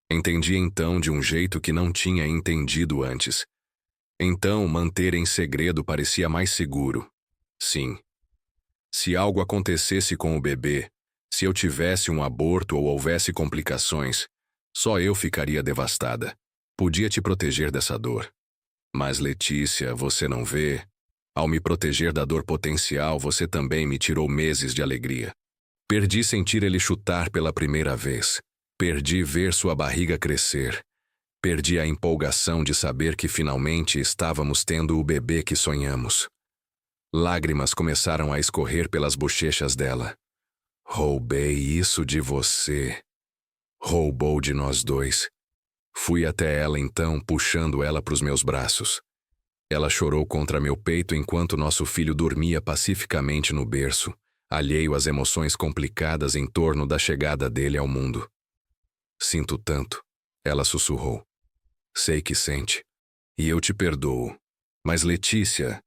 Entendi então de um jeito que não tinha entendido antes. Então, manter em segredo parecia mais seguro. Sim. Se algo acontecesse com o bebê, se eu tivesse um aborto ou houvesse complicações, só eu ficaria devastada. Podia te proteger dessa dor. Mas, Letícia, você não vê? Ao me proteger da dor potencial, você também me tirou meses de alegria. Perdi sentir ele chutar pela primeira vez. Perdi ver sua barriga crescer. Perdi a empolgação de saber que finalmente estávamos tendo o bebê que sonhamos. Lágrimas começaram a escorrer pelas bochechas dela. Roubei isso de você. Roubou de nós dois. Fui até ela então, puxando ela para os meus braços. Ela chorou contra meu peito enquanto nosso filho dormia pacificamente no berço, alheio às emoções complicadas em torno da chegada dele ao mundo. Sinto tanto, ela sussurrou. Sei que sente. E eu te perdoo. Mas, Letícia,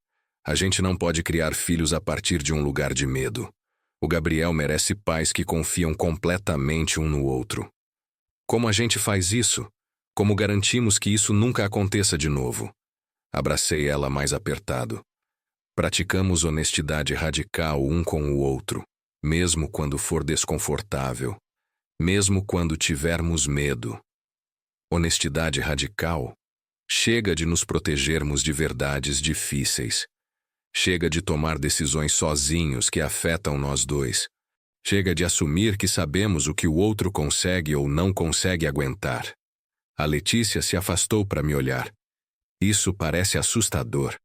a gente não pode criar filhos a partir de um lugar de medo. O Gabriel merece pais que confiam completamente um no outro. Como a gente faz isso? Como garantimos que isso nunca aconteça de novo? Abracei ela mais apertado. Praticamos honestidade radical um com o outro, mesmo quando for desconfortável, mesmo quando tivermos medo. Honestidade radical? Chega de nos protegermos de verdades difíceis. Chega de tomar decisões sozinhos que afetam nós dois. Chega de assumir que sabemos o que o outro consegue ou não consegue aguentar. A Letícia se afastou para me olhar. Isso parece assustador.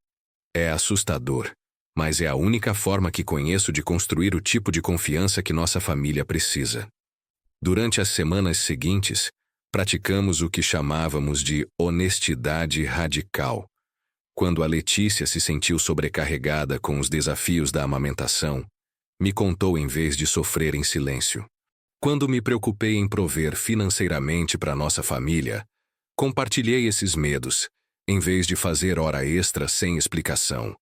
É assustador, mas é a única forma que conheço de construir o tipo de confiança que nossa família precisa. Durante as semanas seguintes, praticamos o que chamávamos de honestidade radical. Quando a Letícia se sentiu sobrecarregada com os desafios da amamentação, me contou em vez de sofrer em silêncio. Quando me preocupei em prover financeiramente para nossa família, compartilhei esses medos, em vez de fazer hora extra sem explicação.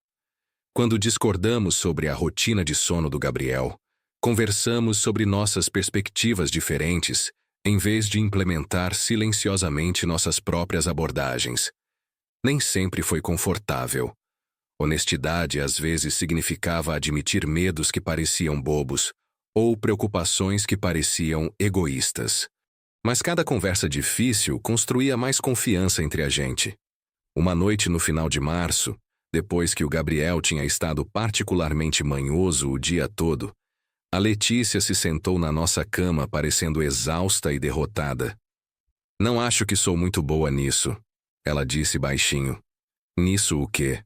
Quando discordamos sobre a rotina de sono do Gabriel, conversamos sobre nossas perspectivas diferentes, em vez de implementar silenciosamente nossas próprias abordagens. Nem sempre foi confortável. Honestidade às vezes significava admitir medos que pareciam bobos, ou preocupações que pareciam egoístas. Mas cada conversa difícil construía mais confiança entre a gente. Uma noite no final de março, depois que o Gabriel tinha estado particularmente manhoso o dia todo, a Letícia se sentou na nossa cama parecendo exausta e derrotada. Não acho que sou muito boa nisso, ela disse baixinho. Nisso o quê?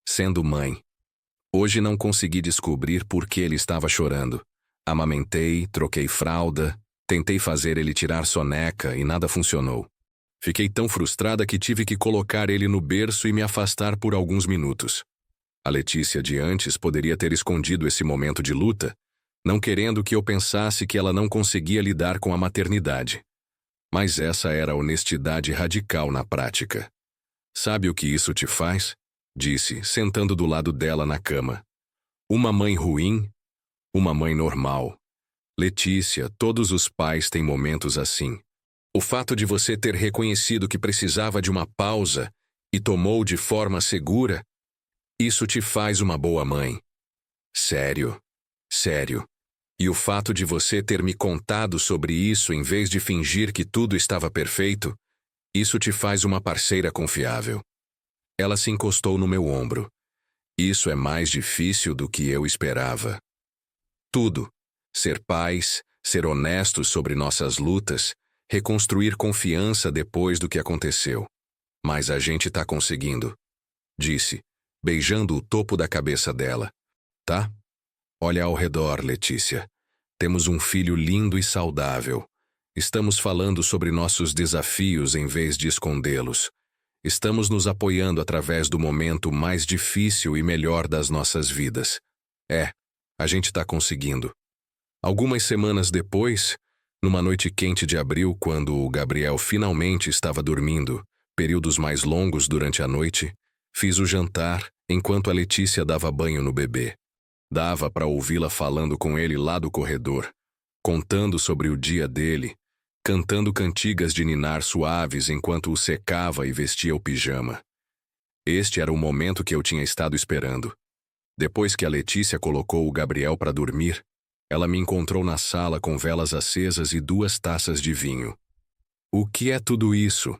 Sendo mãe. Hoje não consegui descobrir por que ele estava chorando. Amamentei, troquei fralda, tentei fazer ele tirar soneca e nada funcionou. Fiquei tão frustrada que tive que colocar ele no berço e me afastar por alguns minutos. A Letícia de antes poderia ter escondido esse momento de luta, não querendo que eu pensasse que ela não conseguia lidar com a maternidade. Mas essa era a honestidade radical na prática. Sabe o que isso te faz? Disse, sentando do lado dela na cama. Uma mãe ruim? Uma mãe normal. Letícia, todos os pais têm momentos assim. O fato de você ter reconhecido que precisava de uma pausa e tomou de forma segura, isso te faz uma boa mãe. Sério, sério. E o fato de você ter me contado sobre isso em vez de fingir que tudo estava perfeito, isso te faz uma parceira confiável. Ela se encostou no meu ombro. Isso é mais difícil do que eu esperava. Tudo. Ser pais, ser honestos sobre nossas lutas, reconstruir confiança depois do que aconteceu. Mas a gente tá conseguindo, disse, beijando o topo da cabeça dela. Tá? Olha ao redor, Letícia. Temos um filho lindo e saudável. Estamos falando sobre nossos desafios em vez de escondê-los. Estamos nos apoiando através do momento mais difícil e melhor das nossas vidas. A gente está conseguindo. Algumas semanas depois, numa noite quente de abril, quando o Gabriel finalmente estava dormindo, períodos mais longos durante a noite, fiz o jantar enquanto a Letícia dava banho no bebê. Dava para ouvi-la falando com ele lá do corredor, contando sobre o dia dele, cantando cantigas de ninar suaves enquanto o secava e vestia o pijama. Este era o momento que eu tinha estado esperando. Depois que a Letícia colocou o Gabriel para dormir, ela me encontrou na sala com velas acesas e 2 taças de vinho. "O que é tudo isso?"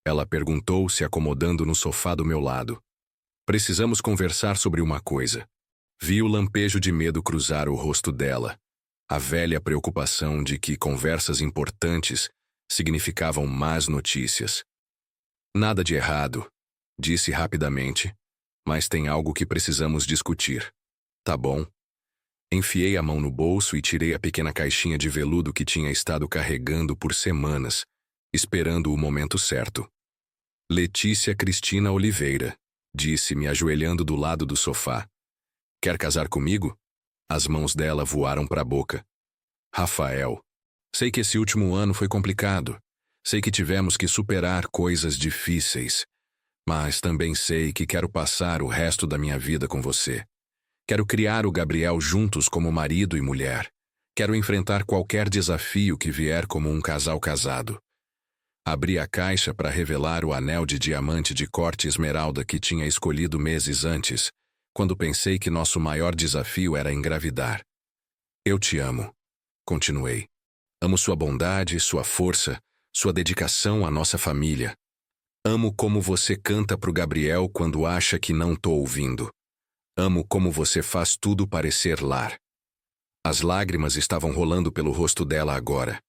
Ela perguntou, se acomodando no sofá do meu lado. "Precisamos conversar sobre uma coisa." Vi o lampejo de medo cruzar o rosto dela. A velha preocupação de que conversas importantes significavam más notícias. "Nada de errado", disse rapidamente, "mas tem algo que precisamos discutir." "Tá bom." Enfiei a mão no bolso e tirei a pequena caixinha de veludo que tinha estado carregando por semanas, esperando o momento certo. "Letícia Cristina Oliveira", disse, me ajoelhando do lado do sofá. "Quer casar comigo?" As mãos dela voaram para a boca. "Rafael, sei que esse último ano foi complicado. Sei que tivemos que superar coisas difíceis. Mas também sei que quero passar o resto da minha vida com você. Quero criar o Gabriel juntos como marido e mulher. Quero enfrentar qualquer desafio que vier como um casal casado." Abri a caixa para revelar o anel de diamante de corte esmeralda que tinha escolhido meses antes, quando pensei que nosso maior desafio era engravidar. "Eu te amo", continuei. "Amo sua bondade, sua força, sua dedicação à nossa família. Amo como você canta pro Gabriel quando acha que não tô ouvindo. Amo como você faz tudo parecer lar." As lágrimas estavam rolando pelo rosto dela agora.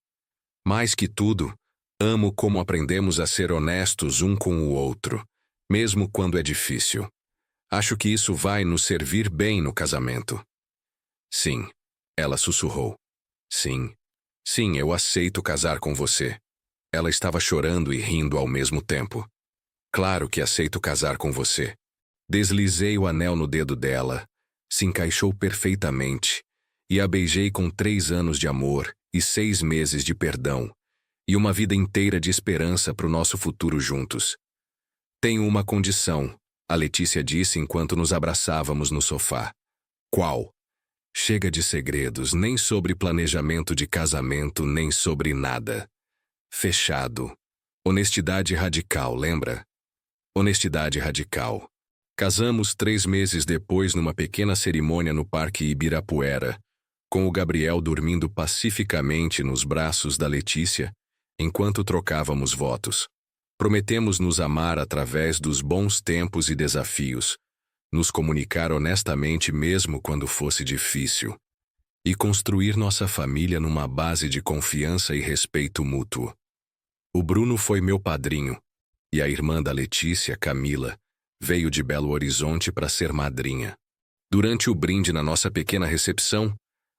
"Mais que tudo, amo como aprendemos a ser honestos um com o outro, mesmo quando é difícil. Acho que isso vai nos servir bem no casamento." "Sim", ela sussurrou. "Sim. Sim, eu aceito casar com você." Ela estava chorando e rindo ao mesmo tempo. "Claro que aceito casar com você." Deslizei o anel no dedo dela, se encaixou perfeitamente, e a beijei com 3 anos de amor e 6 meses de perdão, e uma vida inteira de esperança para o nosso futuro juntos. "Tenho uma condição", a Letícia disse enquanto nos abraçávamos no sofá. "Qual?" "Chega de segredos, nem sobre planejamento de casamento, nem sobre nada. Fechado. Honestidade radical, lembra? Honestidade radical." Casamos 3 meses depois numa pequena cerimônia no Parque Ibirapuera, com o Gabriel dormindo pacificamente nos braços da Letícia, enquanto trocávamos votos. Prometemos nos amar através dos bons tempos e desafios, nos comunicar honestamente mesmo quando fosse difícil, e construir nossa família numa base de confiança e respeito mútuo. O Bruno foi meu padrinho, e a irmã da Letícia, Camila, veio de Belo Horizonte para ser madrinha. Durante o brinde na nossa pequena recepção,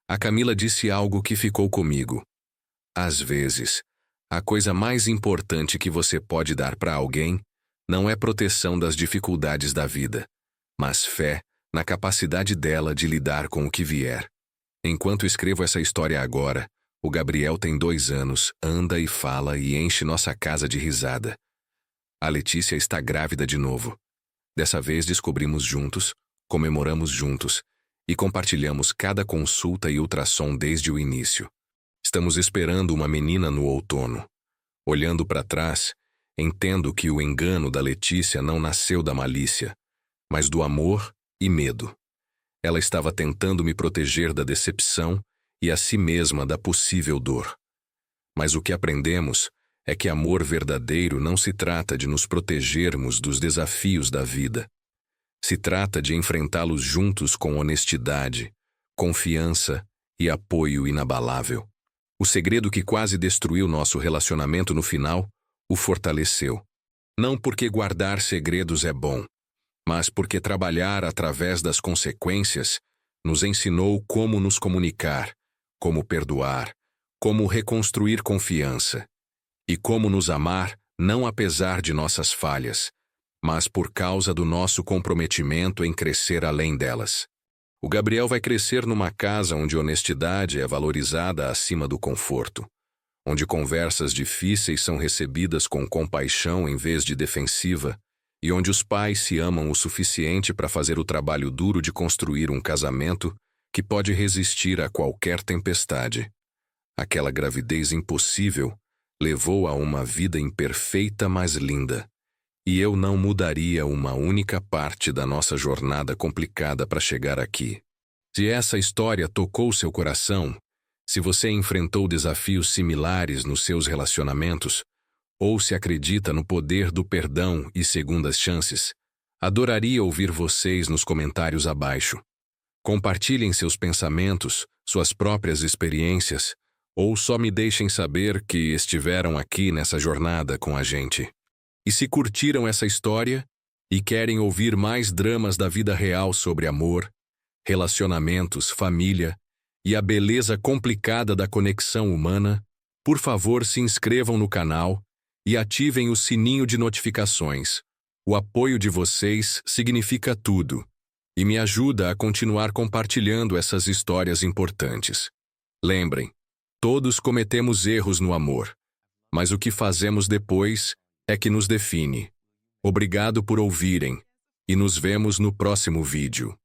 a Camila disse algo que ficou comigo. "Às vezes, a coisa mais importante que você pode dar para alguém não é proteção das dificuldades da vida, mas fé na capacidade dela de lidar com o que vier." Enquanto escrevo essa história agora, o Gabriel tem 2 anos, anda e fala e enche nossa casa de risada. A Letícia está grávida de novo. Dessa vez descobrimos juntos, comemoramos juntos e compartilhamos cada consulta e ultrassom desde o início. Estamos esperando uma menina no outono. Olhando para trás, entendo que o engano da Letícia não nasceu da malícia, mas do amor e medo. Ela estava tentando me proteger da decepção e a si mesma da possível dor. Mas o que aprendemos é que amor verdadeiro não se trata de nos protegermos dos desafios da vida. Se trata de enfrentá-los juntos com honestidade, confiança e apoio inabalável. O segredo que quase destruiu nosso relacionamento no final o fortaleceu. Não porque guardar segredos é bom, mas porque trabalhar através das consequências nos ensinou como nos comunicar, como perdoar, como reconstruir confiança e como nos amar não apesar de nossas falhas, mas por causa do nosso comprometimento em crescer além delas. O Gabriel vai crescer numa casa onde honestidade é valorizada acima do conforto, onde conversas difíceis são recebidas com compaixão em vez de defensiva, e onde os pais se amam o suficiente para fazer o trabalho duro de construir um casamento que pode resistir a qualquer tempestade. Aquela gravidez impossível levou a uma vida imperfeita, mas linda. E eu não mudaria uma única parte da nossa jornada complicada para chegar aqui. Se essa história tocou seu coração, se você enfrentou desafios similares nos seus relacionamentos, ou se acredita no poder do perdão e segundas chances, adoraria ouvir vocês nos comentários abaixo. Compartilhem seus pensamentos, suas próprias experiências, ou só me deixem saber que estiveram aqui nessa jornada com a gente. E se curtiram essa história e querem ouvir mais dramas da vida real sobre amor, relacionamentos, família e a beleza complicada da conexão humana, por favor se inscrevam no canal e ativem o sininho de notificações. O apoio de vocês significa tudo e me ajuda a continuar compartilhando essas histórias importantes. Lembrem, todos cometemos erros no amor, mas o que fazemos depois é que nos define. Obrigado por ouvirem e nos vemos no próximo vídeo.